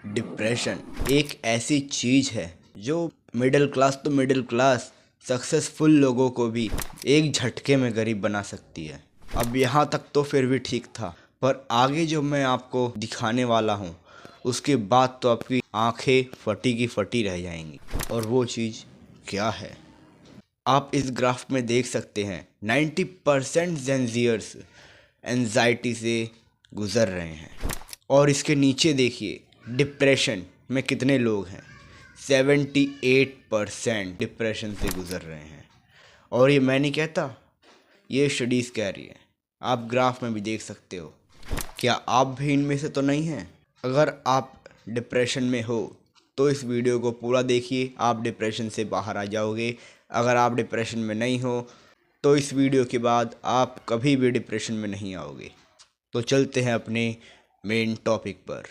Depression एक ऐसी चीज़ है जो मिडिल क्लास तो मिडिल क्लास सक्सेसफुल लोगों को भी एक झटके में गरीब बना सकती है। अब यहाँ तक तो फिर भी ठीक था, पर आगे जो मैं आपको दिखाने वाला हूँ उसके बाद तो आपकी आंखें फटी की फटी रह जाएंगी। और वो चीज़ क्या है, आप इस ग्राफ में देख सकते हैं। 90% जेनजियर्स एंजाइटी से गुज़र रहे हैं। और इसके नीचे देखिए डिप्रेशन में कितने लोग हैं। 78% डिप्रेशन से गुज़र रहे हैं। और ये मैं नहीं कहता, ये स्टडीज़ कह रही है। आप ग्राफ में भी देख सकते हो। क्या आप भी इनमें से तो नहीं हैं? अगर आप डिप्रेशन में हो तो इस वीडियो को पूरा देखिए, आप डिप्रेशन से बाहर आ जाओगे। अगर आप डिप्रेशन में नहीं हो तो इस वीडियो के बाद आप कभी भी डिप्रेशन में नहीं आओगे। तो चलते हैं अपने मेन टॉपिक पर।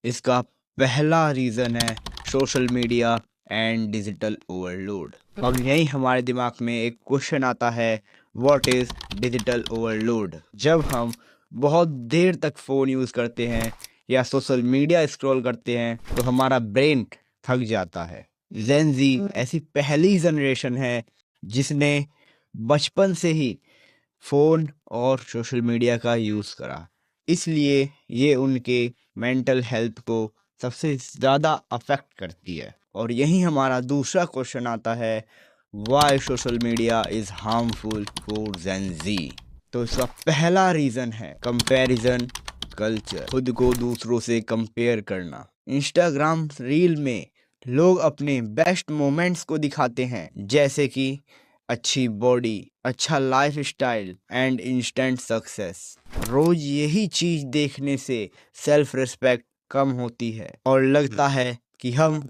इसका पहला रीज़न है social media and digital overload. अब यही हमारे दिमाग में एक क्वेश्चन आता है, व्हाट इज़ डिजिटल ओवरलोड। जब हम बहुत देर तक फ़ोन यूज़ करते हैं या सोशल मीडिया स्क्रॉल करते हैं तो हमारा ब्रेन थक जाता है। जेन ज़ी ऐसी पहली जनरेशन है जिसने बचपन से ही फ़ोन और सोशल मीडिया का यूज़ करा, इसलिए ये उनके मेंटल हेल्थ को सबसे ज़्यादा अफेक्ट करती है। और यही हमारा दूसरा क्वेश्चन आता है, why social media is harmful for Gen Z. तो इसका पहला रीज़न है कंपैरिजन कल्चर, खुद को दूसरों से कंपेयर करना। इंस्टाग्राम रील में लोग अपने बेस्ट मोमेंट्स को दिखाते हैं, जैसे कि अच्छी बॉडी, अच्छा lifestyle and instant success. रोज यही चीज देखने से सेल्फ रिस्पेक्ट कम होती है और लगता है कि हम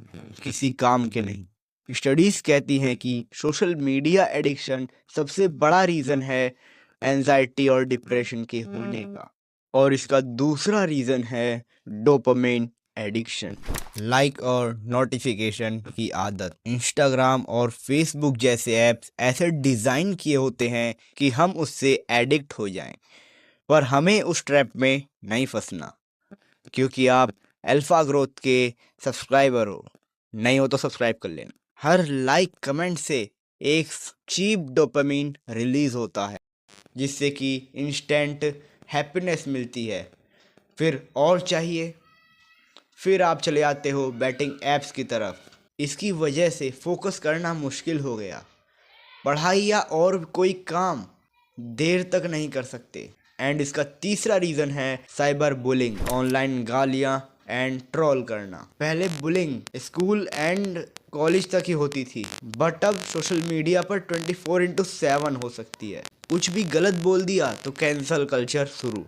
किसी काम के नहीं। स्टडीज कहती हैं कि सोशल मीडिया एडिक्शन सबसे बड़ा रीजन है एंजाइटी और डिप्रेशन के होने का। और इसका दूसरा रीजन है डोपामिन एडिक्शन, लाइक और नोटिफिकेशन की आदत। इंस्टाग्राम और फेसबुक जैसे ऐप्स ऐसे डिज़ाइन किए होते हैं कि हम उससे एडिक्ट हो जाएं, पर हमें उस ट्रैप में नहीं फंसना, क्योंकि आप अल्फा ग्रोथ के सब्सक्राइबर हो। नहीं हो तो सब्सक्राइब कर लेना। हर लाइक कमेंट से एक चीप डोपामिन रिलीज होता है, जिससे कि इंस्टेंट हैप्पीनेस मिलती है। फिर और चाहिए, फिर आप चले आते हो बैटिंग ऐप्स की तरफ। इसकी वजह से फोकस करना मुश्किल हो गया। पढ़ाई या और कोई काम देर तक नहीं कर सकते। एंड इसका तीसरा रीज़न है साइबर बुलिंग, ऑनलाइन गालियाँ एंड ट्रोल करना। पहले बुलिंग स्कूल एंड कॉलेज तक ही होती थी, बट अब सोशल मीडिया पर 24/7 हो सकती है। कुछ भी गलत बोल दिया तो कैंसल कल्चर शुरू,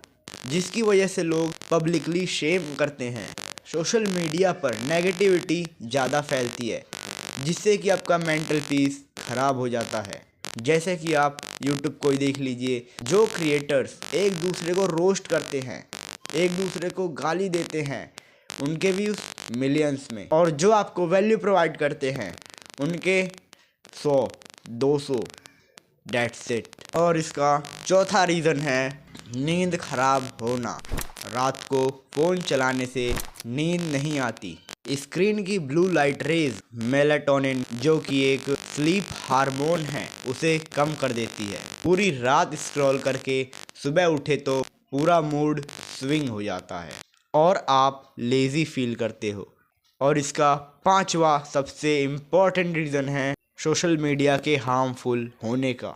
जिसकी वजह से लोग पब्लिकली शेम करते हैं। सोशल मीडिया पर नेगेटिविटी ज़्यादा फैलती है, जिससे कि आपका मेंटल पीस खराब हो जाता है। जैसे कि आप यूट्यूब को ही देख लीजिए, जो क्रिएटर्स एक दूसरे को रोस्ट करते हैं, एक दूसरे को गाली देते हैं, उनके व्यूज़ मिलियंस में। और जो आपको वैल्यू प्रोवाइड करते हैं उनके 100-200, डेट्स इट। और इसका चौथा रीज़न है नींद खराब होना। रात को फ़ोन चलाने से नींद नहीं आती। स्क्रीन की ब्लू लाइट रेज मेलाटोनिन, जो कि एक स्लीप हार्मोन है, उसे कम कर देती है। पूरी रात स्क्रॉल करके सुबह उठे तो पूरा मूड स्विंग हो जाता है और आप लेज़ी फील करते हो। और इसका पांचवा सबसे इम्पॉर्टेंट रीज़न है सोशल मीडिया के हार्मफुल होने का,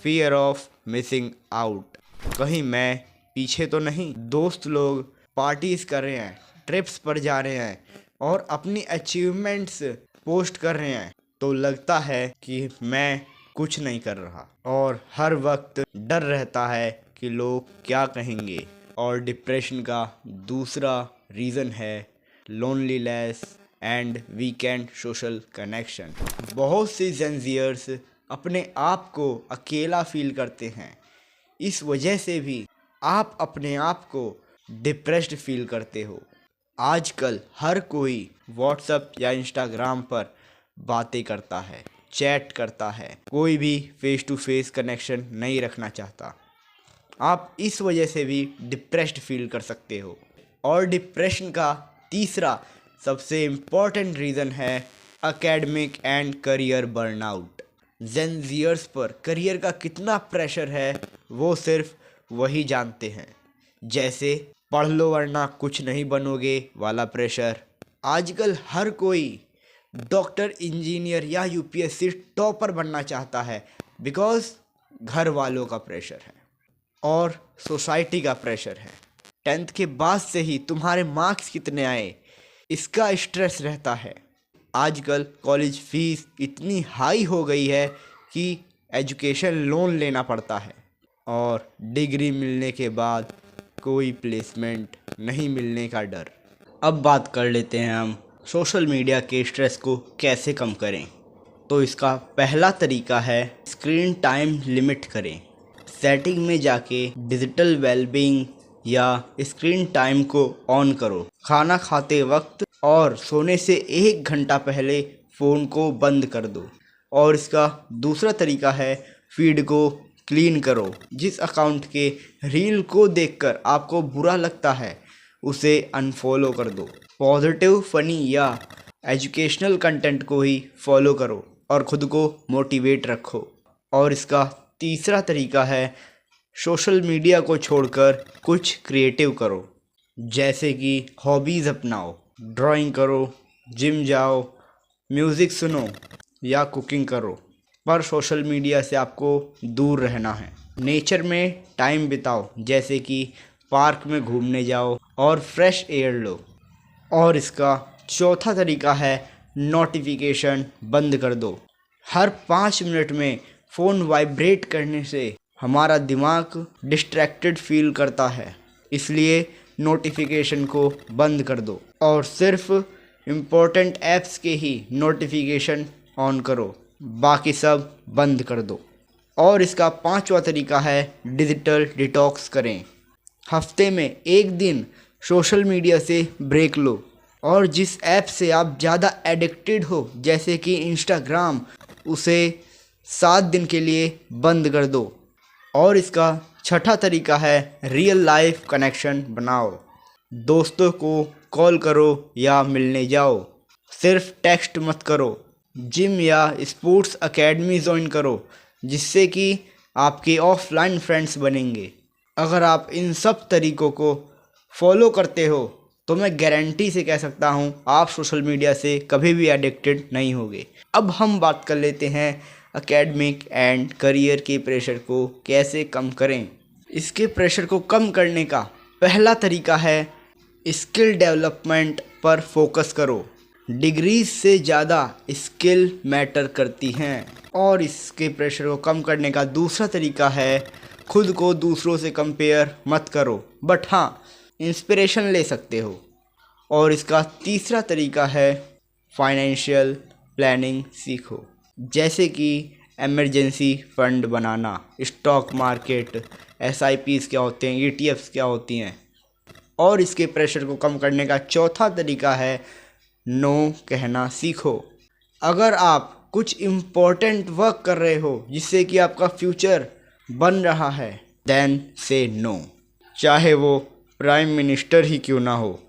फियर ऑफ मिसिंग आउट। कहीं मैं पीछे तो नहीं। दोस्त लोग पार्टीज कर रहे हैं, ट्रिप्स पर जा रहे हैं और अपनी अचीवमेंट्स पोस्ट कर रहे हैं, तो लगता है कि मैं कुछ नहीं कर रहा। और हर वक्त डर रहता है कि लोग क्या कहेंगे। और डिप्रेशन का दूसरा रीज़न है loneliness and weekend social connection. बहुत से जेनजियर्स अपने आप को अकेला फील करते हैं। इस वजह से भी आप अपने आप को डिप्रेस्ड फील करते हो। आजकल हर कोई व्हाट्सएप या इंस्टाग्राम पर बातें करता है, चैट करता है, कोई भी फेस टू फेस कनेक्शन नहीं रखना चाहता। आप इस वजह से भी डिप्रेस्ड फील कर सकते हो। और डिप्रेशन का तीसरा सबसे इम्पोर्टेंट रीज़न है एकेडमिक एंड करियर बर्नआउट। जेन ज़ीयर्स पर करियर का कितना प्रेशर है वो सिर्फ वही जानते हैं, जैसे पढ़ लो वरना कुछ नहीं बनोगे वाला प्रेशर। आजकल हर कोई डॉक्टर, इंजीनियर या यूपीएससी टॉपर बनना चाहता है बिकॉज घर वालों का प्रेशर है और सोसाइटी का प्रेशर है। 10th के बाद से ही तुम्हारे मार्क्स कितने आए इसका स्ट्रेस रहता है। आजकल कॉलेज फीस इतनी हाई हो गई है कि एजुकेशन लोन लेना पड़ता है और डिग्री मिलने के बाद कोई प्लेसमेंट नहीं मिलने का डर। अब बात कर लेते हैं हम सोशल मीडिया के स्ट्रेस को कैसे कम करें। तो इसका पहला तरीका है स्क्रीन टाइम लिमिट करें। सेटिंग में जाके डिजिटल वेलबींग या स्क्रीन टाइम को ऑन करो। खाना खाते वक्त और सोने से 1 घंटा पहले फ़ोन को बंद कर दो। और इसका दूसरा तरीका है फीड को क्लीन करो। जिस अकाउंट के रील को देखकर आपको बुरा लगता है उसे अनफॉलो कर दो। पॉजिटिव, फनी या एजुकेशनल कंटेंट को ही फॉलो करो और ख़ुद को मोटिवेट रखो। और इसका तीसरा तरीका है सोशल मीडिया को छोड़कर कुछ क्रिएटिव करो, जैसे कि हॉबीज़ अपनाओ, ड्राइंग करो, जिम जाओ, म्यूज़िक सुनो या कुकिंग करो। पर सोशल मीडिया से आपको दूर रहना है। नेचर में टाइम बिताओ, जैसे कि पार्क में घूमने जाओ और फ्रेश एयर लो। और इसका चौथा तरीका है नोटिफिकेशन बंद कर दो। हर 5 मिनट में फ़ोन वाइब्रेट करने से हमारा दिमाग डिस्ट्रैक्टेड फील करता है, इसलिए नोटिफिकेशन को बंद कर दो और सिर्फ इम्पोर्टेंट ऐप्स के ही नोटिफिकेशन ऑन करो, बाकी सब बंद कर दो। और इसका 5वां तरीका है डिजिटल डिटॉक्स करें। हफ्ते में 1 दिन सोशल मीडिया से ब्रेक लो और जिस ऐप से आप ज़्यादा एडिक्टेड हो, जैसे कि इंस्टाग्राम, उसे 7 दिन के लिए बंद कर दो। और इसका 6ठा तरीका है रियल लाइफ कनेक्शन बनाओ। दोस्तों को कॉल करो या मिलने जाओ, सिर्फ टेक्स्ट मत करो। जिम या स्पोर्ट्स एकेडमी ज्वाइन करो, जिससे कि आपके ऑफलाइन फ्रेंड्स बनेंगे। अगर आप इन सब तरीकों को फॉलो करते हो तो मैं गारंटी से कह सकता हूँ आप सोशल मीडिया से कभी भी एडिक्टेड नहीं होगे। अब हम बात कर लेते हैं एकेडमिक एंड करियर के प्रेशर को कैसे कम करें। इसके प्रेशर को कम करने का पहला तरीका है स्किल डेवलपमेंट पर फोकस करो। डिग्रीज से ज़्यादा स्किल मैटर करती हैं। और इसके प्रेशर को कम करने का दूसरा तरीका है खुद को दूसरों से कंपेयर मत करो, बट हाँ इंस्पिरेशन ले सकते हो। और इसका तीसरा तरीका है फाइनेंशियल प्लानिंग सीखो, जैसे कि इमरजेंसी फंड बनाना, स्टॉक मार्केट, SIPs क्या होते हैं, ETFs क्या होती हैं। और इसके प्रेशर को कम करने का चौथा तरीका है नो कहना सीखो। अगर आप कुछ इम्पोर्टेंट वर्क कर रहे हो जिससे कि आपका फ्यूचर बन रहा है, देन से नो, चाहे वो प्राइम मिनिस्टर ही क्यों ना हो।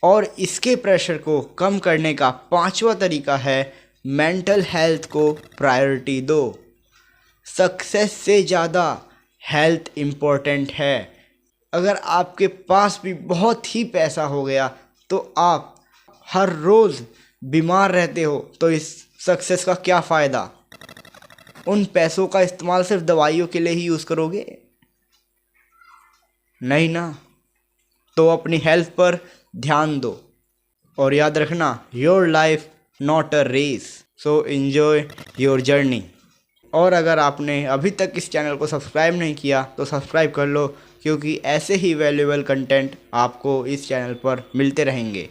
और इसके प्रेशर को कम करने का 5वां तरीका है मेंटल हेल्थ को प्रायोरिटी दो। सक्सेस से ज़्यादा हेल्थ इम्पोर्टेंट है। अगर आपके पास भी बहुत ही पैसा हो गया तो आप हर रोज़ बीमार रहते हो तो इस सक्सेस का क्या फ़ायदा। उन पैसों का इस्तेमाल सिर्फ दवाइयों के लिए ही यूज़ करोगे, नहीं ना। तो अपनी हेल्थ पर ध्यान दो और याद रखना your life not a race, so enjoy your journey. और अगर आपने अभी तक इस चैनल को सब्सक्राइब नहीं किया तो सब्सक्राइब कर लो, क्योंकि ऐसे ही वैल्यूएबल कंटेंट आपको इस चैनल पर मिलते रहेंगे।